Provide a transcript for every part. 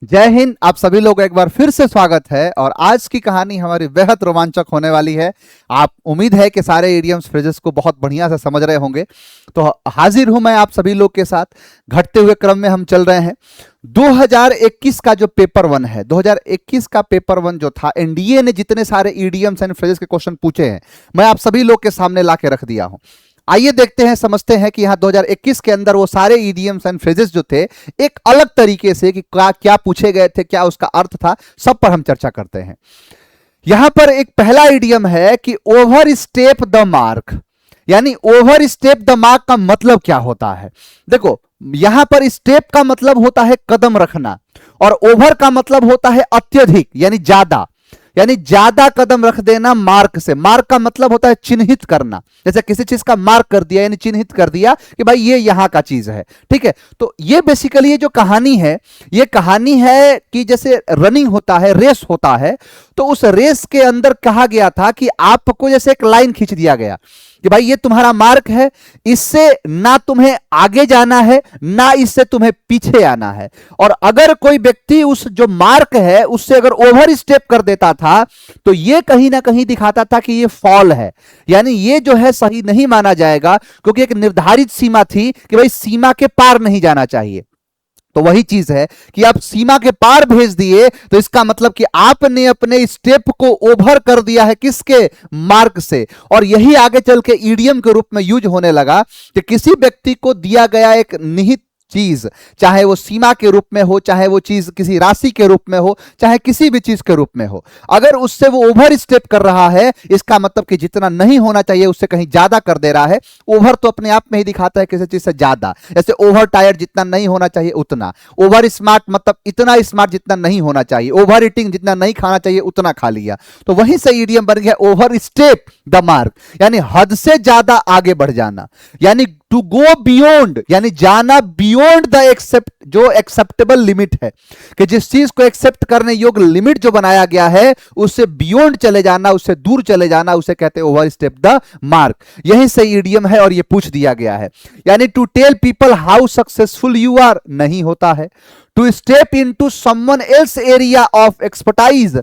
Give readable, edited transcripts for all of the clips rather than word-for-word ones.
जय हिंद। आप सभी लोग एक बार फिर से स्वागत है और आज की कहानी हमारी बेहद रोमांचक होने वाली है। आप उम्मीद है कि सारे इडियम्स फ्रेजेस को बहुत बढ़िया से समझ रहे होंगे। तो हाजिर हूं मैं आप सभी लोग के साथ। घटते हुए क्रम में हम चल रहे हैं। 2021 का जो पेपर वन है, 2021 का पेपर वन जो था, एनडीए ने जितने सारे इडियम्स एंड फ्रेजेस के क्वेश्चन पूछे हैं मैं आप सभी लोग के सामने ला के रख दिया हूं। आइए देखते हैं, समझते हैं कि यहाँ 2021 के अंदर वो सारे इडियम्स एंड फ्रेजेस जो थे एक अलग तरीके से कि क्या पूछे गए थे, क्या उसका अर्थ था, सब पर हम चर्चा करते हैं। यहां पर एक पहला इडियम है कि ओवर स्टेप द मार्क, यानी ओवर स्टेप द मार्क का मतलब क्या होता है। देखो, यहां पर स्टेप का मतलब होता है कदम रखना और ओवर का मतलब होता है अत्यधिक यानी ज्यादा, यानी ज्यादा कदम रख देना मार्क से। मार्क का मतलब होता है चिन्हित करना, जैसे किसी चीज का मार्क कर दिया यानी चिन्हित कर दिया कि भाई ये यहां का चीज है। ठीक है, तो ये बेसिकली ये जो कहानी है, ये कहानी है कि जैसे रनिंग होता है, रेस होता है, तो उस रेस के अंदर कहा गया था कि आपको जैसे एक लाइन खींच दिया गया कि भाई ये तुम्हारा मार्क है, इससे ना तुम्हें आगे जाना है ना इससे तुम्हें पीछे आना है। और अगर कोई व्यक्ति उस जो मार्क है उससे अगर ओवर स्टेप कर देता था तो ये कहीं ना कहीं दिखाता था कि ये फॉल है, यानी ये जो है सही नहीं माना जाएगा, क्योंकि एक निर्धारित सीमा थी कि भाई सीमा के पार नहीं जाना चाहिए। तो वही चीज है कि आप सीमा के पार भेज दिए तो इसका मतलब कि आपने अपने स्टेप को ओवर कर दिया है, किसके? मार्क से। और यही आगे चल के ईडीएम के रूप में यूज होने लगा कि किसी व्यक्ति को दिया गया एक निहित चीज, चाहे वो सीमा के रूप में हो, चाहे वो चीज किसी राशि के रूप में हो, चाहे किसी भी चीज के रूप में हो, अगर उससे वो ओवर स्टेप कर रहा है, इसका मतलब कि जितना नहीं होना चाहिए उससे कहीं ज्यादा कर दे रहा है। ओवर तो अपने आप में ही दिखाता है किसी चीज से ज्यादा, जैसे ओवर टायर्ड जितना नहीं होना चाहिए उतना, ओवर स्मार्ट मतलब इतना स्मार्ट जितना नहीं होना चाहिए, ओवर ईटिंग जितना नहीं खाना चाहिए उतना खा लिया। तो वहीं से ईडीएम बन गया ओवर स्टेप द मार्क, यानी हद से ज्यादा आगे बढ़ जाना, यानी टू गो बियॉन्ड, यानी जाना बियॉन्ड द एक्सेप्ट, जो एक्सेप्टेबल लिमिट है, कि जिस चीज को एक्सेप्ट करने योग्य लिमिट जो बनाया गया है उससे बियॉन्ड चले जाना, उससे दूर चले जाना, उसे कहते हैं ओवर स्टेप द मार्क। यही से ईडीएम है और ये पूछ दिया गया है। यानी to tell people how successful you are नहीं होता है, to step into someone else area of expertise.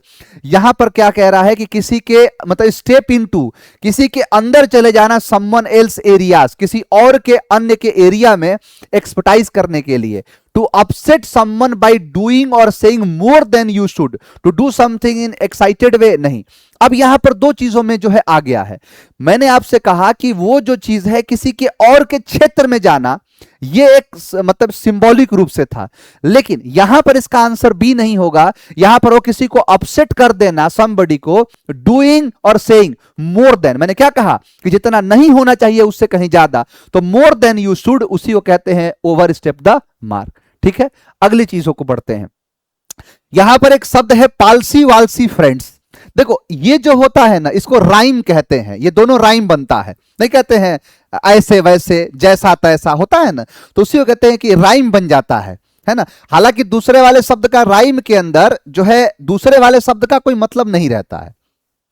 यहां पर क्या कह रहा है कि किसी के मतलब स्टेप इनटू, किसी के अंदर चले जाना, समवन एल्स एरियाज, किसी और के अन्य के एरिया में एक्सपर्टाइज करने के लिए। To upset someone by doing और saying more than you should, to do something in excited way नहीं। अब यहां पर दो चीजों में जो है आ गया है। मैंने आपसे कहा कि वो जो चीज है किसी के और के क्षेत्र में जाना, ये एक मतलब सिंबॉलिक रूप से था, लेकिन यहां पर इसका आंसर बी नहीं होगा। यहां पर वो किसी को अपसेट कर देना, समबडी को, डूइंग और सेइंग मोर देन, मैंने क्या कहा कि जितना नहीं होना चाहिए उससे कहीं ज्यादा, तो मोर देन यू शुड, उसी को कहते हैं ओवर स्टेप द मार्क। ठीक है, अगली चीजों को बढ़ते हैं। यहां पर एक शब्द है पालसी वालसी फ्रेंड्स। देखो, ये जो होता है ना, इसको राइम कहते हैं, ये दोनों राइम बनता है, नहीं कहते हैं ऐसे वैसे जैसा तैसा होता है ना, तो उसी को कहते हैं कि राइम बन जाता है ना। हालांकि दूसरे वाले शब्द का राइम के अंदर जो है दूसरे वाले शब्द का कोई मतलब नहीं रहता है,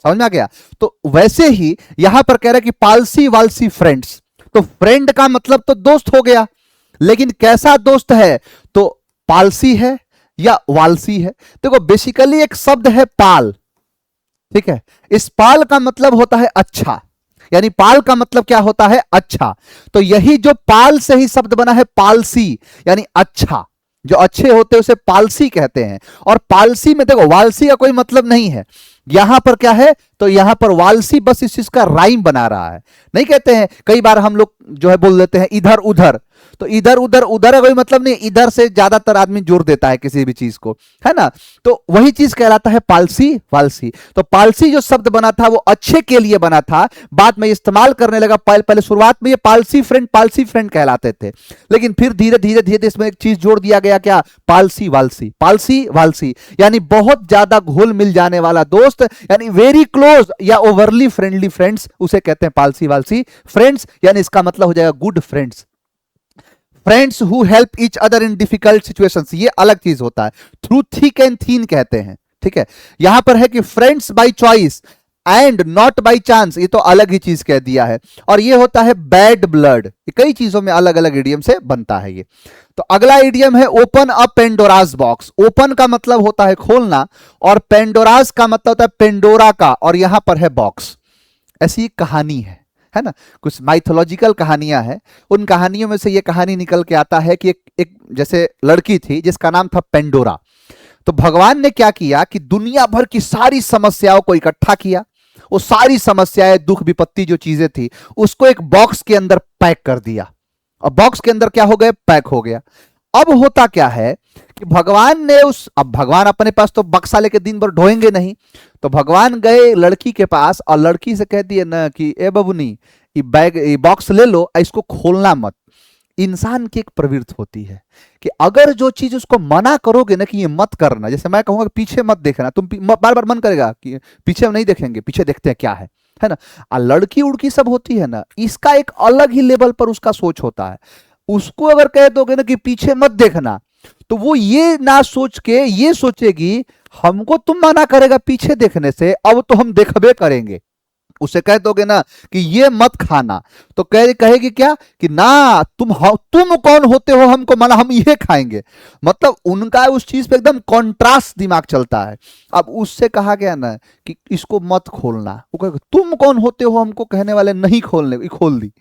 समझ में आ गया। तो वैसे ही यहां पर कह रहा है कि पालसी वालसी फ्रेंड्स, तो फ्रेंड का मतलब तो दोस्त हो गया, लेकिन कैसा दोस्त है, तो पालसी है या वालसी है। देखो, बेसिकली एक शब्द है पाल, ठीक है, इस पाल का मतलब होता है अच्छा, यानी पाल का मतलब क्या होता है? अच्छा। तो यही जो पाल से ही शब्द बना है पालसी, यानी अच्छा, जो अच्छे होते हैं उसे पालसी कहते हैं। और पालसी में देखो वालसी का कोई मतलब नहीं है, यहां पर क्या है, तो यहां पर वालसी बस इस चीज का राइम बना रहा है। नहीं कहते हैं, कई बार हम लोग जो है बोल देते हैं इधर उधर, तो इधर उधर, उधर कोई मतलब नहीं, इधर से ज्यादातर आदमी जोड़ देता है किसी भी चीज को, है ना। तो वही चीज कहलाता है पालसी वालसी। तो पालसी जो शब्द बना था वो अच्छे के लिए बना था, बाद में इस्तेमाल करने लगा। पहले शुरुआत में ये पालसी फ्रेंड कहलाते थे, लेकिन फिर धीरे धीरे धीरे इसमें एक चीज जोड़ दिया गया, क्या? पालसी वालसी। पालसी वालसी यानी बहुत ज्यादा घुल मिल जाने वाला दोस्त, यानी वेरी क्लोज या ओवरली फ्रेंडली फ्रेंड्स, उसे कहते हैं पालसी वालसी फ्रेंड्स, यानी इसका मतलब हो जाएगा good friends. Friends who help each other in difficult situations, ये अलग चीज होता है। थ्रू थिक एंड थीन कहते हैं, ठीक है। यहां पर है कि friends by choice, and not by chance, ये तो अलग ही चीज कह दिया है। और ये होता है बैड ब्लड, कई चीजों में अलग अलग इडियम से बनता है ये। तो अगला इडियम है open a Pandora's box. Open का मतलब होता है खोलना, और पेंडोरास का मतलब होता है पेंडोरा का, और यहां पर है बॉक्स। ऐसी कहानी है ना, कुछ माइथोलॉजिकल कहानियां हैं। उन कहानियों में से ये कहानी निकल के आता है कि एक जैसे लड़की थी जिसका नाम था पेंडोरा। तो भगवान ने क्या किया कि दुनिया भर की सारी समस्याओं को इकट्ठा किया, वो सारी समस्याएं, दुख विपत्ति जो चीजें थी, उसको एक बॉक्स के अंदर पैक कर दिया, और बॉक्स के अंदर क्या हो गया, पैक हो गया। अब होता क्या है कि भगवान ने अब भगवान अपने पास तो बक्सा लेके दिन भर ढोएंगे नहीं, तो भगवान गए लड़की के पास और लड़की से कह दिए ना कि ए बबुनी, ये बैग, ये बॉक्स ले लो, इसको खोलना मत। इंसान की एक प्रवृत्ति होती है कि अगर जो चीज उसको मना करोगे ना कि ये मत करना, जैसे मैं कहूंगा कि पीछे मत देखना, तुम बार बार मन करेगा कि पीछे नहीं देखेंगे, पीछे देखते हैं क्या है ना। लड़की उड़की सब होती है ना, इसका एक अलग ही लेवल पर उसका सोच होता है। उसको अगर कह दोगे ना कि पीछे मत देखना, तो वो ये ना सोच के ये सोचेगी हमको तुम मना करेगा पीछे देखने से, अब तो हम देखबे करेंगे। उसे कह दोगे ना कि ये मत खाना, तो कहेगी क्या कि ना तुम कौन होते हो हमको मना, हम ये खाएंगे। मतलब उनका उस चीज पे एकदम कॉन्ट्रास्ट दिमाग चलता है। अब उससे कहा गया ना कि इसको मत खोलना, वो कहेगा तुम कौन होते हो हमको कहने वाले, नहीं खोलने, खोल दी।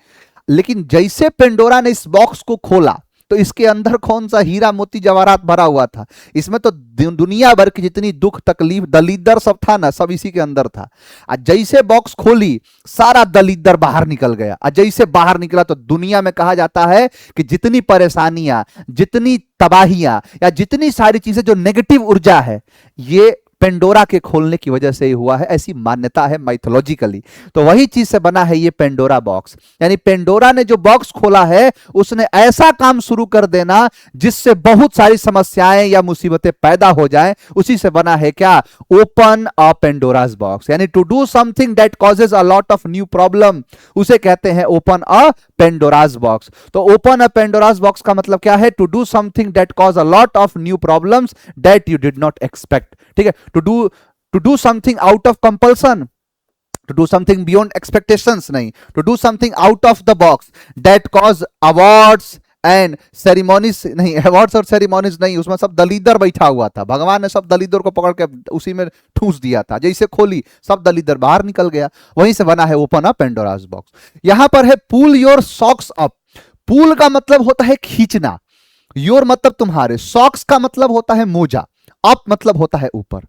लेकिन जैसे पेंडोरा ने इस बॉक्स को खोला, तो इसके अंदर कौन सा हीरा मोती जवाहरात भरा हुआ था, इसमें तो दुनिया भर की जितनी दुख तकलीफ दलिद्दर सब था ना, सब इसी के अंदर था। आज जैसे बॉक्स खोली, सारा दलिद्दर बाहर निकल गया। आज जैसे बाहर निकला, तो दुनिया में कहा जाता है कि जितनी परेशानियां, जितनी तबाहियां, या जितनी सारी चीजें जो नेगेटिव ऊर्जा है, ये पेंडोरा के खोलने की वजह से ही हुआ है, ऐसी मान्यता है माइथोलॉजिकली। तो वही चीज से बना है ये पेंडोरा बॉक्स। यानी पेंडोरा ने जो बॉक्स खोला है, उसने ऐसा काम शुरू कर देना जिससे बहुत सारी समस्याएं या मुसीबतें पैदा हो जाएं। उसी से बना है क्या, ओपन अ पेंडोरास बॉक्स। यानी to do something that causes a lot of new problem, उसे कहते हैं ओपन अ पेंडोरास बॉक्स। तो ओपन अ पेंडोरास बॉक्स का मतलब क्या है, to do something that cause a lot of new problems that you did not expect. ठीक है, to do something out of compulsion, to do something beyond expectations नहीं, to do something out of the box that cause awards and ceremonies नहीं, awards और सेरिमोनीज नहीं, उसमें सब दलीदर बैठा हुआ था। भगवान ने सब दलीदर को पकड़ के उसी में ठूस दिया था। जैसे खोली, सब दलीदर बाहर निकल गया। वहीं से बना है ओपन अ पेंडोरास बॉक्स। यहां पर है पुल योर सॉक्स अप। पुल का मतलब होता है खींचना, योर मतलब तुम्हारे, सॉक्स का मतलब होता है मोजा, अप मतलब होता है ऊपर।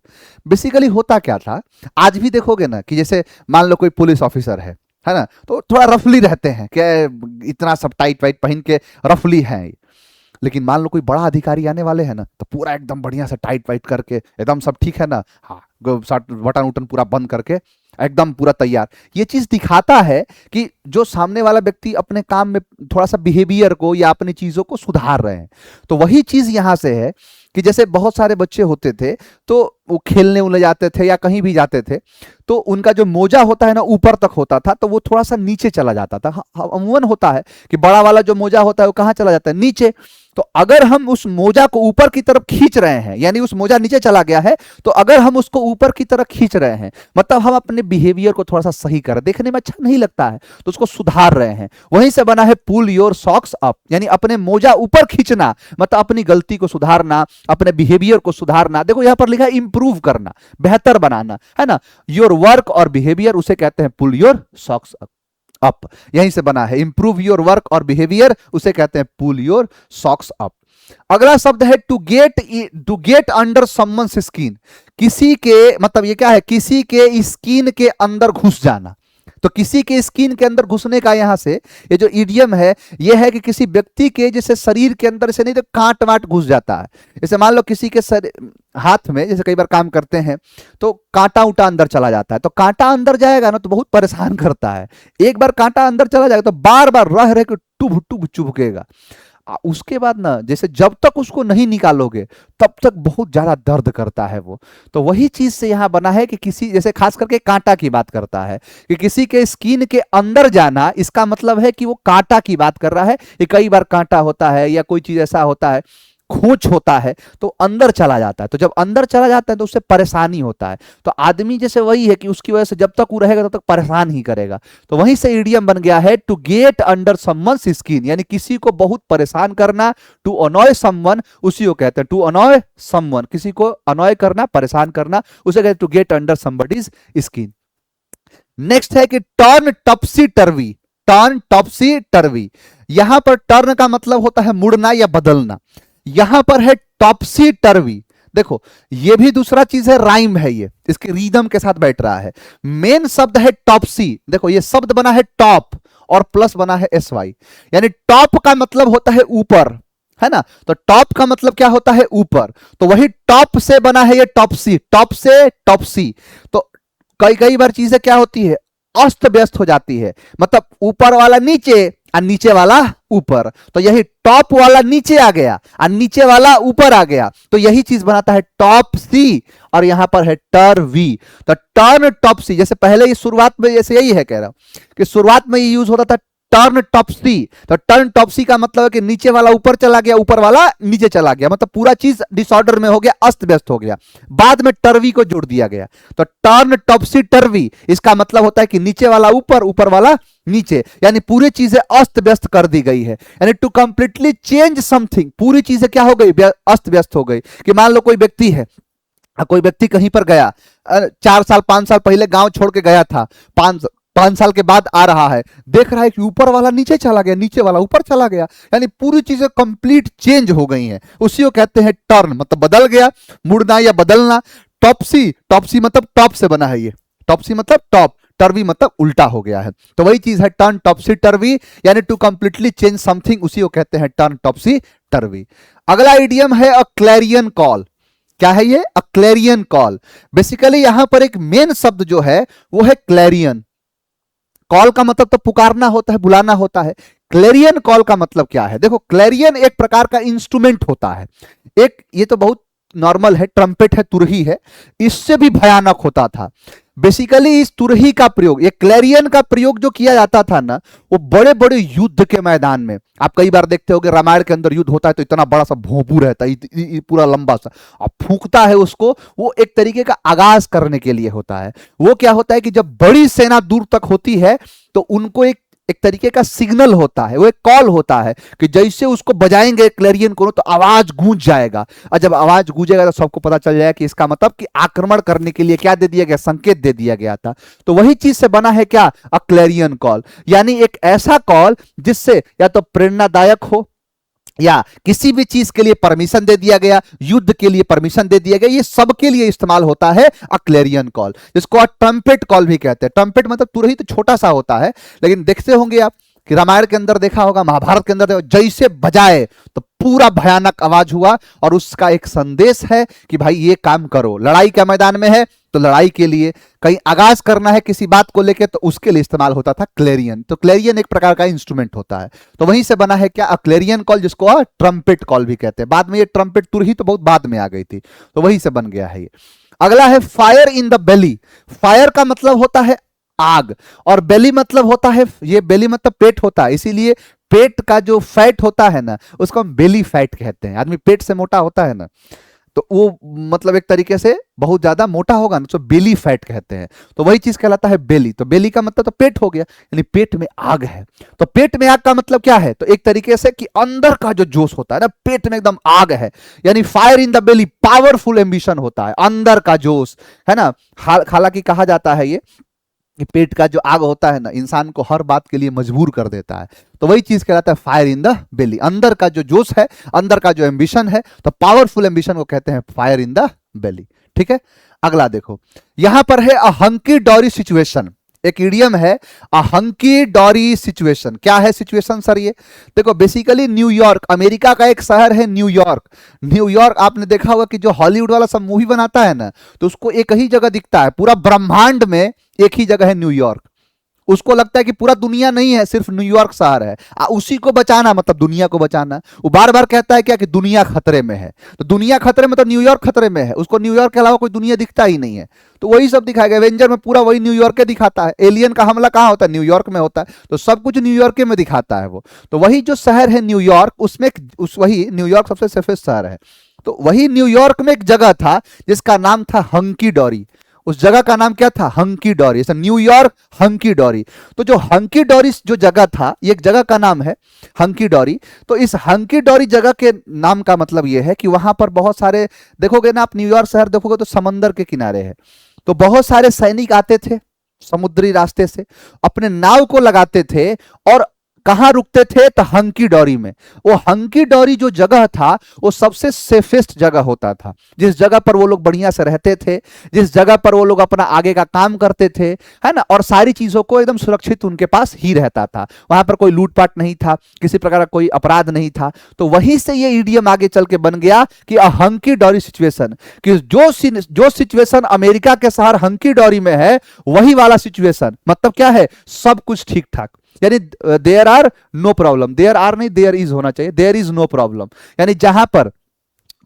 बेसिकली होता क्या था, आज भी देखोगे ना कि जैसे मान लो कोई पुलिस ऑफिसर है ना, तो थोड़ा रफली रहते हैं कि इतना सब टाइट वाइट पहन के रफली हैं। लेकिन मान लो कोई बड़ा अधिकारी आने वाले हैं ना, तो पूरा एकदम बढ़िया से टाइट वाइट करके एकदम सब ठीक है ना, हाँ, बटन उटन पूरा बंद करके एकदम पूरा तैयार। ये चीज दिखाता है कि जो सामने वाला व्यक्ति अपने काम में थोड़ा सा बिहेवियर को या अपनी चीजों को सुधार रहे हैं। तो वही चीज यहां से है कि जैसे बहुत सारे बच्चे होते थे, तो वो खेलने उले जाते थे या कहीं भी जाते थे, तो उनका जो मोजा होता है ना ऊपर तक होता था, तो वो थोड़ा सा नीचे चला जाता था। अमूमन होता है कि बड़ा वाला जो मोजा होता है वो कहाँ चला जाता है, नीचे। तो अगर हम उस मोजा को ऊपर की तरफ खींच रहे हैं, यानी उस मोजा नीचे चला गया है, तो अगर हम उसको ऊपर की तरफ खींच रहे हैं, मतलब हम अपने बिहेवियर को थोड़ा सा सही कर, देखने में अच्छा नहीं लगता है तो उसको सुधार रहे हैं। वहीं से बना है पुल योर सॉक्स अप, यानी अपने मोजा ऊपर खींचना, मतलब अपनी गलती को सुधारना, अपने बिहेवियर को सुधारना। देखो यहां पर लिखा है इंप्रूव करना, बेहतर बनाना, है ना। योर वर्क और बिहेवियर, उसे कहते हैं पुल योर सॉक्स अप। यहीं से बना है इंप्रूव योर वर्क और बिहेवियर, उसे कहते हैं पुल योर सॉक्स अप। अगला शब्द है to get under someone's skin. किसी के मतलब ये क्या है, किसी के स्किन के अंदर घुस जाना। तो किसी के स्किन के अंदर घुसने का यहां से ये जो इडियम है, ये है कि किसी व्यक्ति के जैसे शरीर के अंदर से नहीं तो कांट वाट घुस जाता है। जैसे मान लो किसी के हाथ में जैसे कई बार काम करते हैं तो कांटा उटा अंदर चला जाता है, तो कांटा अंदर जाएगा ना तो बहुत परेशान करता है। एक बार कांटा अंदर चला जाएगा तो बार बार रह रह के टुभ टुभ चुभकेगा। उसके बाद ना जैसे जब तक उसको नहीं निकालोगे तब तक बहुत ज्यादा दर्द करता है वो। तो वही चीज से यहां बना है कि किसी जैसे खास करके कांटा की बात करता है कि किसी के स्किन के अंदर जाना, इसका मतलब है कि वो कांटा की बात कर रहा है। ये कई बार कांटा होता है या कोई चीज ऐसा होता है, खोच होता है तो अंदर चला जाता है, तो जब अंदर चला जाता है तो उससे परेशानी होता है। तो आदमी जैसे वही है कि उसकी वजह से जब तक वो रहेगा तब तक परेशान ही करेगा। तो वहीं से इडियम बन गया है to get under someone's skin, यानी किसी को बहुत परेशान करना। टू अनॉय समवन उसी को कहते हैं, टू अनॉय समवन, किसी को अनॉय करना, परेशान करना, उसे कहते हैं to get under somebody's skin. Next है कि टर्न टॉपसी टर्वी, टर्न टॉपसी टर्वी। यहां पर टर्न का मतलब होता है मुड़ना या बदलना, यहां पर है टॉपसी टर्वी। देखो ये भी दूसरा चीज है, राइम है, ये इसके रिदम के साथ बैठ रहा है। मेन शब्द है टॉपसी, देखो ये शब्द बना है टॉप और प्लस बना है एस वाई, यानी टॉप का मतलब होता है ऊपर, है ना, तो टॉप का मतलब क्या होता है ऊपर, तो वही टॉप से बना है ये टॉपसी, टॉप से टॉपसी। तो कई कई बार चीजें क्या होती है, अस्त व्यस्त हो जाती है, मतलब ऊपर वाला नीचे और नीचे वाला ऊपर, तो यही टॉप वाला नीचे आ गया और नीचे वाला ऊपर आ गया, तो यही चीज बनाता है टॉप सी, और यहां पर है टर वी। तो टर्न टॉप सी, जैसे पहले ये शुरुआत में जैसे यही है, कह रहा हूं कि शुरुआत में ये यूज होता था टर्न टॉपसी, तो टर्न टॉपसी का मतलब है कि नीचे वाला ऊपर चला गया, ऊपर वाला नीचे चला गया, मतलब पूरा चीज डिसऑर्डर में हो गया, अस्त व्यस्त हो गया, बाद में टर्वी को जोड़ दिया गया। तो टर्न टॉपसी टर्वी, इसका मतलब होता है कि नीचे वाला ऊपर, ऊपर वाला नीचे, यानी पूरी चीजें अस्त व्यस्त कर दी गई है, यानी टू कंप्लीटली चेंज समथिंग, पूरी चीजें क्या हो गई, अस्त व्यस्त हो गई। कि मान लो कोई व्यक्ति है, कोई व्यक्ति कहीं पर गया, 4 साल 5 साल पहले गांव छोड़ के गया था, 5 साल के बाद आ रहा है, देख रहा है कि ऊपर वाला नीचे चला गया, नीचे वाला ऊपर चला गया, यानी पूरी चीजें कंप्लीट चेंज हो गई हैं, उसी को कहते हैं टर्न, मतलब बदल गया, मुड़ना या बदलना। टॉपसी, टॉपसी मतलब टॉप से बना है ये, टॉपसी मतलब टॉप, टर्वी मतलब उल्टा हो गया है, तो वही चीज है टर्न टॉपसी टर्वी, यानी टू कंप्लीटली चेंज समथिंग, उसी को कहते हैं टर्न टॉपसी टर्वी। अगला इडियम है अ क्लैरियन कॉल। क्या है ये, अ क्लैरियन कॉल। बेसिकली यहां पर एक मेन शब्द जो है वो है क्लैरियन। कॉल का मतलब तो पुकारना होता है, बुलाना होता है। क्लैरियन कॉल का मतलब क्या है, देखो क्लैरियन एक प्रकार का इंस्ट्रूमेंट होता है, एक ये तो बहुत नॉर्मल है, ट्रम्पेट है, तुरही है, इससे भी भयानक होता था। बेसिकली इस तुरही का प्रयोग, ये क्लैरियन का प्रयोग जो किया जाता था ना, वो बड़े बड़े युद्ध के मैदान में, आप कई बार देखते होगे रामायण के अंदर युद्ध होता है तो इतना बड़ा सा भोंपू रहता है, पूरा लंबा सा, अब फूंकता है उसको, वो एक तरीके का आगाज करने के लिए होता है। वो क्या होता है कि जब बड़ी सेना दूर तक होती है तो उनको एक एक तरीके का सिग्नल होता है, वो एक कॉल होता है कि जैसे उसको बजाएंगे क्लैरियन को तो आवाज गूंज जाएगा, और जब आवाज गूंजेगा तो सबको पता चल जाएगा कि इसका मतलब कि आक्रमण करने के लिए क्या दे दिया गया, संकेत दे दिया गया था। तो वही चीज से बना है क्या, अ क्लैरियन कॉल, यानी एक ऐसा कॉल जिससे या तो प्रेरणादायक हो या किसी भी चीज के लिए परमिशन दे दिया गया, युद्ध के लिए परमिशन दे दिया गया, ये सब के लिए इस्तेमाल होता है अ क्लैरियन कॉल, जिसको ट्रम्पेट कॉल भी कहते हैं। ट्रम्पेट मतलब तुरही तो छोटा सा होता है, लेकिन देखते होंगे आप कि रामायण के अंदर देखा होगा, महाभारत के अंदर जैसे बजाए तो पूरा भयानक आवाज हुआ, और उसका एक संदेश है कि भाई ये काम करो, लड़ाई के मैदान में है तो लड़ाई के लिए, कहीं आगाज करना है किसी बात को लेकर तो उसके लिए इस्तेमाल होता था क्लैरियन। तो क्लैरियन एक प्रकार का इंस्ट्रूमेंट होता है, तो वहीं से बना है क्या, अ क्लैरियन कॉल, जिसको ट्रम्पेट कॉल भी कहते हैं। बाद में ये ट्रम्पेट तुरही तो बहुत बाद में आ गई थी, तो वहीं से बन गया है ये। अगला है fire in the belly. Fire का मतलब होता है आग, और बेली मतलब होता है, ये बेली मतलब पेट होता है, इसीलिए पेट का जो फैट होता है ना उसको हम बेली फैट कहते हैं। आदमी पेट से मोटा होता है ना तो वो मतलब एक तरीके से बहुत ज्यादा मोटा होगा ना तो बेली फैट कहते हैं, तो वही चीज कहलाता है बेली। तो बेली का मतलब तो पेट हो गया, यानी पेट में आग है। तो पेट में आग का मतलब क्या है, तो एक तरीके से कि अंदर का जो जोश होता है ना, पेट में एकदम आग है, यानी fire in the belly, powerful ambition होता है, अंदर का जोश है ना। हालांकि कहा जाता है ये कि पेट का जो आग होता है ना इंसान को हर बात के लिए मजबूर कर देता है, तो वही चीज कहलाता है फायर इन द बेली, अंदर का जो जोश है, अंदर का जो एम्बिशन है, तो पावरफुल एम्बिशन को कहते हैं फायर इन द बेली। ठीक है, अगला देखो, यहां पर है अ हंकी डॉरी सिचुएशन। एक इडियम है अ हंकी डॉरी सिचुएशन। क्या है सिचुएशन सर ये, देखो बेसिकली न्यूयॉर्क, अमेरिका का एक शहर है न्यूयॉर्क। न्यूयॉर्क आपने देखा होगा कि जो हॉलीवुड वाला सब मूवी बनाता है ना तो उसको एक ही जगह दिखता है, पूरा ब्रह्मांड में एक ही जगह है न्यूयॉर्क, उसको लगता है कि पूरा दुनिया नहीं है, सिर्फ न्यूयॉर्क शहर है, उसी को बचाना मतलब दुनिया को बचाना। वो बार बार कहता है क्या कि दुनिया खतरे में है, तो दुनिया खतरे में तो न्यूयॉर्क खतरे में है, उसको न्यूयॉर्क के अलावा कोई दुनिया दिखता ही नहीं है। तो वही सब दिखाएगा एवेंजर में, पूरा वही न्यूयॉर्क के दिखाता है। एलियन का हमला कहाँ होता है? न्यूयॉर्क में होता है, तो सब कुछ न्यूयॉर्क में दिखाता है वो। तो वही जो शहर है न्यूयॉर्क, उसमें वही न्यूयॉर्क सबसे सेफेस्ट शहर है। तो वही न्यूयॉर्क में एक जगह था जिसका नाम था हंकी डोरी। उस जगह का नाम क्या था? हंकी डोरी, न्यूयॉर्क हंकी डोरी। तो जो हंकी डोरी जो जगह था, ये एक जगह का नाम है हंकी डोरी। तो इस हंकी डोरी जगह के नाम का मतलब ये है कि वहां पर बहुत सारे, देखोगे ना आप न्यूयॉर्क शहर देखोगे तो समंदर के किनारे है, तो बहुत सारे सैनिक आते थे समुद्री रास्ते से, अपने नाव को लगाते थे और कहां रुकते थे? तो हंकी डोरी में। वो हंकी डोरी जो जगह था वो सबसे सेफेस्ट जगह होता था, जिस जगह पर वो लोग बढ़िया से रहते थे, जिस जगह पर वो लोग अपना आगे का काम करते थे, है ना, और सारी चीजों को एकदम सुरक्षित उनके पास ही रहता था। वहां पर कोई लूटपाट नहीं था, किसी प्रकार का कोई अपराध नहीं था। तो वहीं से ये ईडीएम आगे चल के बन गया कि अ हंकी डोरी सिचुएशन, कि जो सिचुएशन अमेरिका के शहर हंकी डोरी में है, वही वाला सिचुएशन। मतलब क्या है? सब कुछ ठीक ठाक, यानी there are no problem, there are नहीं देयर इज होना चाहिए, देयर इज नो प्रॉब्लम, यानी जहां पर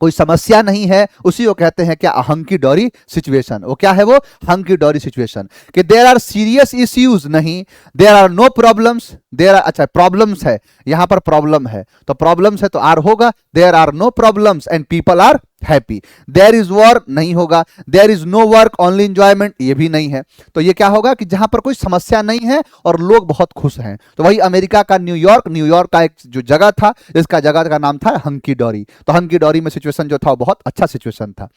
कोई समस्या नहीं है उसी को कहते हैं क्या? Hunky dory situation. वो क्या है? वो हंकी डोरी सिचुएशन। कि देयर आर सीरियस इश्यूज नहीं, there are no problems, there are, अच्छा प्रॉब्लम्स है, यहां पर प्रॉब्लम है तो प्रॉब्लम्स है तो आर होगा, there are no problems and people are happy. There is war नहीं होगा, there is no work only enjoyment, ये भी नहीं है। तो ये क्या होगा कि जहां पर कोई समस्या नहीं है और लोग बहुत खुश हैं। तो वही अमेरिका का न्यूयॉर्क, न्यूयॉर्क का एक जो जगह था, इसका जगह का नाम था हंकी डोरी। तो हंकी डोरी में सिचुएशन जो था वो बहुत अच्छा सिचुएशन था।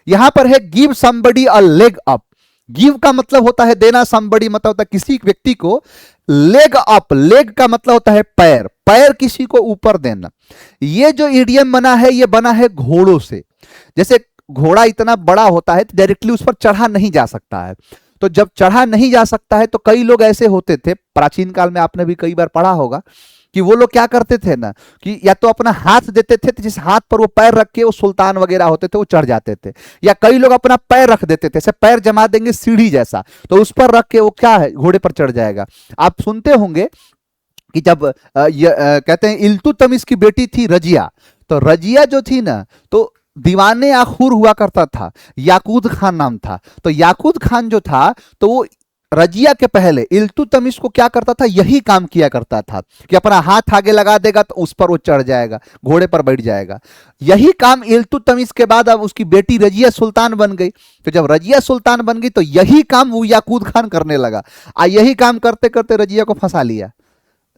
यहां पर है give somebody a leg up. Give का मतलब होता है देना, समबडी मतलब होता है किसी व्यक्ति को, लेग अप, लेग का मतलब होता है पैर, पैर किसी को ऊपर देना। ये जो ईडीएम बना है ये बना है घोड़ों से। जैसे घोड़ा इतना बड़ा होता है तो डायरेक्टली उस पर चढ़ा नहीं जा सकता है, तो जब चढ़ा नहीं जा सकता है तो कई लोग ऐसे होते थे प्राचीन काल में, आपने भी कई बार पढ़ा होगा कि वो लोग क्या करते थे ना कि या तो अपना हाथ देते थे, तो जिस हाथ पर वो पैर रख के वो सुल्तान वगैरह होते थे वो चढ़ जाते थे, या कई लोग अपना पैर रख देते थे, ऐसे पैर जमा देंगे सीढ़ी जैसा, तो उस पर रख के वो क्या है? घोड़े पर चढ़ जाएगा। आप सुनते होंगे कि जब कहते हैं इल्तुतमिश की बेटी थी रजिया, तो रजिया जो थी ना तो दीवाने आखुर हुआ करता था, याकूत खान नाम था। तो याकूत खान जो था तो वो रजिया के पहले इल्तुतमिश को क्या करता था? यही काम किया करता था कि अपना हाथ आगे लगा देगा तो उस पर वो चढ़ जाएगा, घोड़े पर बैठ जाएगा। यही काम इल्तुतमिश के बाद अब उसकी बेटी रजिया सुल्तान बन गई, तो जब रजिया सुल्तान बन गई तो यही काम वो याकूत खान करने लगा। यही काम करते करते रजिया को फंसा लिया।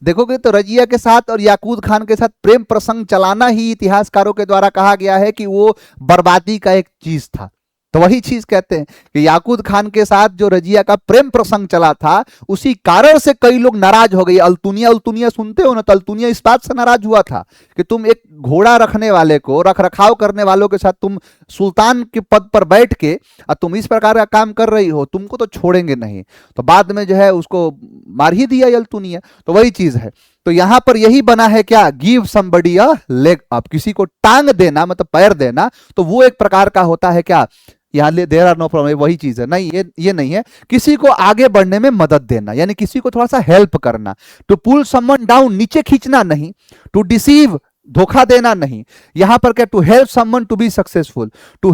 देखोगे तो रजिया के साथ और याकूत खान के साथ प्रेम प्रसंग चलाना ही इतिहासकारों के द्वारा कहा गया है कि वो बर्बादी का एक चीज था। तो वही चीज कहते हैं कि याकूत खान के साथ जो रजिया का प्रेम प्रसंग चला था, उसी कारण से कई लोग नाराज हो गए। अल्तुनिया, अल्तुनिया सुनते हो ना, तो अल्तुनिया इस बात से नाराज हुआ था कि तुम एक घोड़ा रखने वाले को, रख रखाव करने वालों के साथ तुम सुल्तान के पद पर बैठ के और तुम इस प्रकार का काम कर रही हो, तुमको तो छोड़ेंगे नहीं। तो बाद में जो है उसको मार ही दिया अल्तुनिया। तो वही चीज है। तो यहां पर यही बना है क्या? Give somebody a leg up, किसी को टांग देना मतलब पैर देना, तो वो एक प्रकार का होता है क्या? यहाँ देयर आर नो प्रॉब्लम, वही चीज है। नहीं, ये नहीं है, किसी को आगे बढ़ने में मदद देना, यानी किसी को थोड़ा सा हेल्प करना। टू पुल समवन डाउन, नीचे खींचना नहीं। टू डिसीव, धोखा देना नहीं। यहां पर क्या? To help someone to be successful, to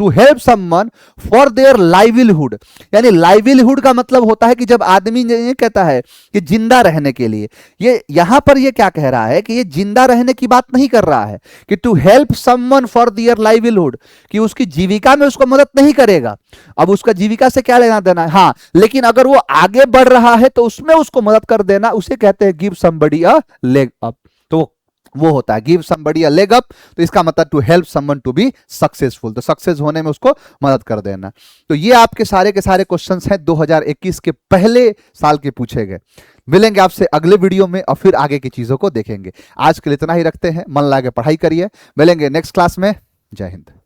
help someone for their livelihood, यानी लाइवलीहुड का मतलब होता है कि जब आदमी ये कहता है कि जिंदा रहने के लिए, ये यहां पर ये क्या कह रहा है कि ये जिंदा रहने की बात नहीं कर रहा है कि to help someone for their livelihood, कि उसकी जीविका में उसको मदद नहीं करेगा। अब उसका जीविका से क्या लेना देना है, हाँ, लेकिन अगर वो आगे बढ़ रहा है तो उसमें उसको मदद कर देना, उसे कहते हैं give somebody a leg up. तो वो होता है give somebody a leg up. तो इसका मतलब to help someone to be successful, तो सक्सेस होने में उसको मदद कर देना। तो ये आपके सारे के सारे क्वेश्चंस हैं 2021 के पहले साल के पूछे गए। मिलेंगे आपसे अगले वीडियो में और फिर आगे की चीजों को देखेंगे। आज के लिए इतना ही रखते हैं, मन लगा के पढ़ाई करिए। मिलेंगे नेक्स्ट क्लास में। जय हिंद।